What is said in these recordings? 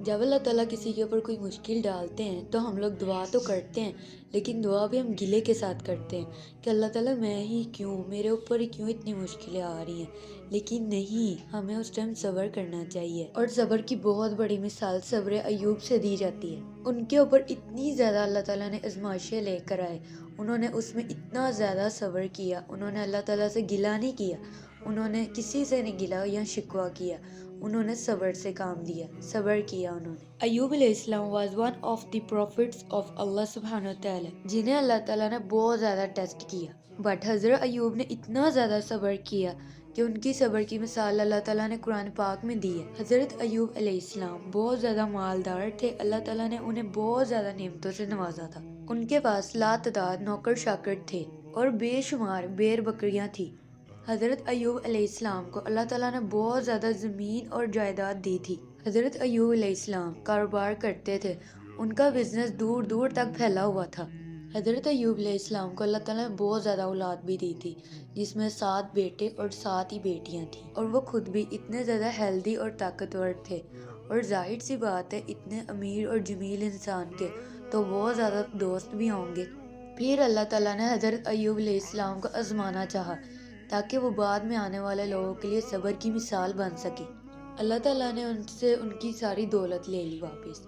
جب اللہ تعالیٰ کسی کے اوپر کوئی مشکل ڈالتے ہیں تو ہم لوگ دعا تو کرتے ہیں، لیکن دعا بھی ہم گلے کے ساتھ کرتے ہیں کہ اللہ تعالیٰ میں ہی کیوں، میرے اوپر ہی کیوں اتنی مشکلیں آ رہی ہیں۔ لیکن نہیں، ہمیں اس ٹائم صبر کرنا چاہیے، اور صبر کی بہت بڑی مثال صبر ایوب سے دی جاتی ہے۔ ان کے اوپر اتنی زیادہ اللہ تعالیٰ نے آزمائشیں لے کر آئے، انہوں نے اس میں اتنا زیادہ صبر کیا، انہوں نے اللہ تعالیٰ سے گلہ نہیں کیا، انہوں نے کسی سے نہیں گلا یا شکوہ کیا، انہوں نے صبر سے کام لیا، صبر کیا انہوں نے۔ ایوب علیہ السلام was one of the prophets of Allah سبحانہ وتعالی، جنہیں اللہ تعالیٰ نے بہت زیادہ ٹیسٹ کیا، بٹ حضرت ایوب نے اتنا زیادہ صبر کیا کہ ان کی صبر کی مثال اللہ تعالیٰ نے قرآن پاک میں دی ہے۔ حضرت ایوب علیہ السلام بہت زیادہ مالدار تھے، اللہ تعالیٰ نے انہیں بہت زیادہ نعمتوں سے نوازا تھا۔ ان کے پاس لاتعداد نوکر چاکر تھے اور بے شمار بیر بکریاں تھیں۔ حضرت ایوب علیہ السلام کو اللہ تعالیٰ نے بہت زیادہ زمین اور جائیداد دی تھی۔ حضرت ایوب علیہ السلام کاروبار کرتے تھے، ان کا بزنس دور دور تک پھیلا ہوا تھا۔ حضرت ایوب علیہ السلام کو اللہ تعالیٰ نے بہت زیادہ اولاد بھی دی تھی، جس میں 7 بیٹے اور 7 ہی بیٹیاں تھیں، اور وہ خود بھی اتنے زیادہ ہیلدی اور طاقتور تھے، اور ظاہر سی بات ہے اتنے امیر اور جمیل انسان کے تو بہت زیادہ دوست بھی ہوں گے۔ پھر اللہ تعالیٰ نے حضرت ایوب علیہ السلام کو آزمانا چاہا تاکہ وہ بعد میں آنے والے لوگوں کے لیے صبر کی مثال بن سکے۔ اللہ تعالیٰ نے ان سے ان کی ساری دولت لے لی واپس،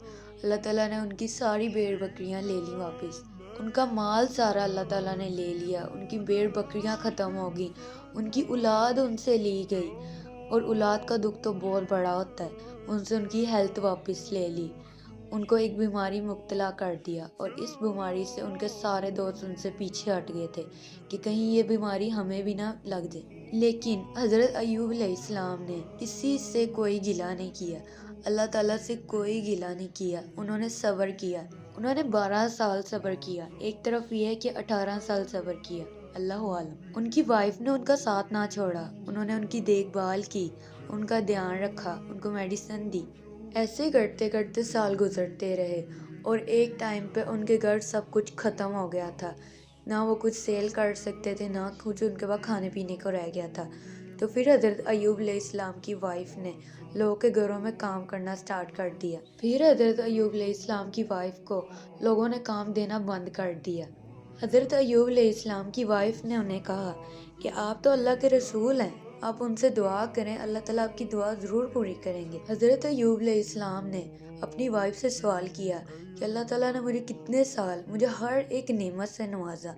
اللہ تعالیٰ نے ان کی ساری بھیڑ بکریاں لے لی واپس، ان کا مال سارا اللہ تعالیٰ نے لے لیا، ان کی بھیڑ بکریاں ختم ہو گئی، ان کی اولاد ان سے لی گئی، اور اولاد کا دکھ تو بہت بڑا ہوتا ہے، ان سے ان کی ہیلتھ واپس لے لی، ان کو ایک بیماری مبتلا کر دیا، اور اس بیماری سے ان کے سارے دوست ان سے پیچھے ہٹ گئے تھے کہ کہیں یہ بیماری ہمیں بھی نہ لگ جائے۔ لیکن حضرت ایوب علیہ السلام نے کسی سے کوئی گلہ نہیں کیا، اللہ تعالیٰ سے کوئی گلہ نہیں کیا، انہوں نے صبر کیا، انہوں نے 12 سال صبر کیا، ایک طرف یہ ہے کہ 18 سال صبر کیا، اللہ عالم۔ ان کی وائف نے ان کا ساتھ نہ چھوڑا، انہوں نے ان کی دیکھ بھال کی، ان کا دھیان رکھا، ان کو میڈیسن دی۔ ایسے کرتے کرتے سال گزرتے رہے، اور ایک ٹائم پہ ان کے گھر سب کچھ ختم ہو گیا تھا، نہ وہ کچھ سیل کر سکتے تھے، نہ کچھ ان کے پاس کھانے پینے کو رہ گیا تھا۔ تو پھر حضرت ایوب علیہ السلام کی وائف نے لوگوں کے گھروں میں کام کرنا سٹارٹ کر دیا۔ پھر حضرت ایوب علیہ السلام کی وائف کو لوگوں نے کام دینا بند کر دیا۔ حضرت ایوب علیہ السلام کی وائف نے انہیں کہا کہ آپ تو اللہ کے رسول ہیں، آپ ان سے دعا کریں، اللہ تعالیٰ آپ کی دعا ضرور پوری کریں گے۔ حضرت ایوب علیہ السلام نے اپنی وائف سے سوال کیا کہ اللہ تعالیٰ نے مجھے کتنے سال، مجھے ہر ایک نعمت سے نوازا،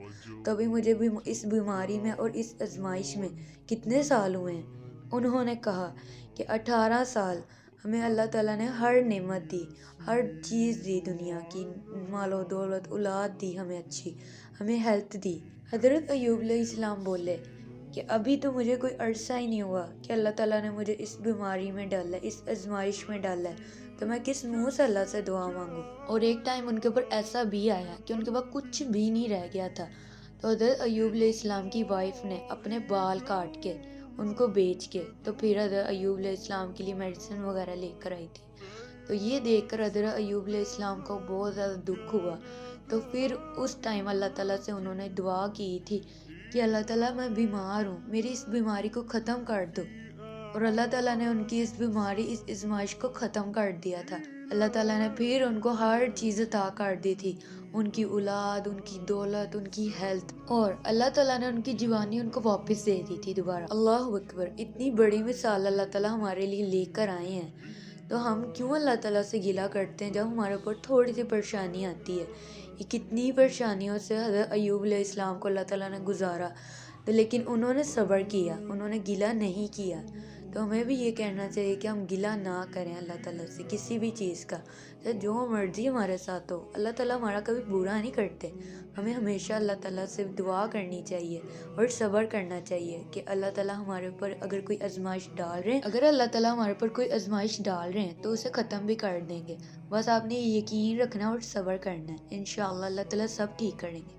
تو ابھی مجھے بھی اس بیماری میں اور اس آزمائش میں کتنے سال ہوئے ہیں؟ انہوں نے کہا کہ 18 سال ہمیں اللہ تعالیٰ نے ہر نعمت دی، ہر چیز دی، دنیا کی مال و دولت، اولاد دی، ہمیں اچھی، ہمیں ہیلتھ دی۔ حضرت ایوب علیہ السلام بولے کہ ابھی تو مجھے کوئی عرصہ ہی نہیں ہوا کہ اللہ تعالیٰ نے مجھے اس بیماری میں ڈالا ہے، اس آزمائش میں ڈالا ہے، تو میں کس منہ سے اللہ سے دعا مانگوں۔ اور ایک ٹائم ان کے اوپر ایسا بھی آیا کہ ان کے پاس کچھ بھی نہیں رہ گیا تھا، تو حضرت ایوب علیہ السلام کی وائف نے اپنے بال کاٹ کے ان کو بیچ کے تو پھر حضرت ایوب علیہ السلام کے لیے میڈیسن وغیرہ لے کر آئی تھی۔ تو یہ دیکھ کر حضرت ایوب علیہ السلام کو بہت زیادہ دکھ ہوا، تو پھر اس ٹائم اللہ تعالیٰ سے انہوں نے دعا کی تھی کہ اللہ تعالیٰ میں بیمار ہوں، میری اس بیماری کو ختم کر دو، اور اللہ تعالیٰ نے ان کی اس بیماری، اس آزمائش کو ختم کر دیا تھا۔ اللہ تعالیٰ نے پھر ان کو ہر چیز عطا کر دی تھی، ان کی اولاد، ان کی دولت، ان کی ہیلتھ، اور اللہ تعالیٰ نے ان کی جوانی ان کو واپس دے دی تھی دوبارہ۔ اللہ اکبر، اتنی بڑی مثال اللہ تعالیٰ ہمارے لیے لے کر آئے ہیں، تو ہم کیوں اللہ تعالیٰ سے گلہ کرتے ہیں جب ہمارے اوپر تھوڑی سی پریشانی آتی ہے؟ یہ کتنی پریشانیوں سے حضرت ایوب علیہ السلام کو اللہ تعالیٰ نے گزارا، تو لیکن انہوں نے صبر کیا، انہوں نے گلہ نہیں کیا۔ تو ہمیں بھی یہ کہنا چاہیے کہ ہم گلہ نہ کریں اللہ تعالیٰ سے کسی بھی چیز کا، جو مرضی ہمارے ساتھ ہو، اللہ تعالیٰ ہمارا کبھی برا نہیں کرتے۔ ہمیں ہمیشہ اللہ تعالیٰ سے دعا کرنی چاہیے اور صبر کرنا چاہیے کہ اللہ تعالیٰ ہمارے اوپر اگر کوئی آزمائش ڈال رہے ہیں، اگر اللہ تعالیٰ ہمارے اوپر کوئی آزمائش ڈال رہے ہیں تو اسے ختم بھی کر دیں گے، بس آپ نے یقین رکھنا اور صبر کرنا ہے، انشاءاللہ اللہ تعالیٰ سب ٹھیک کریں گے۔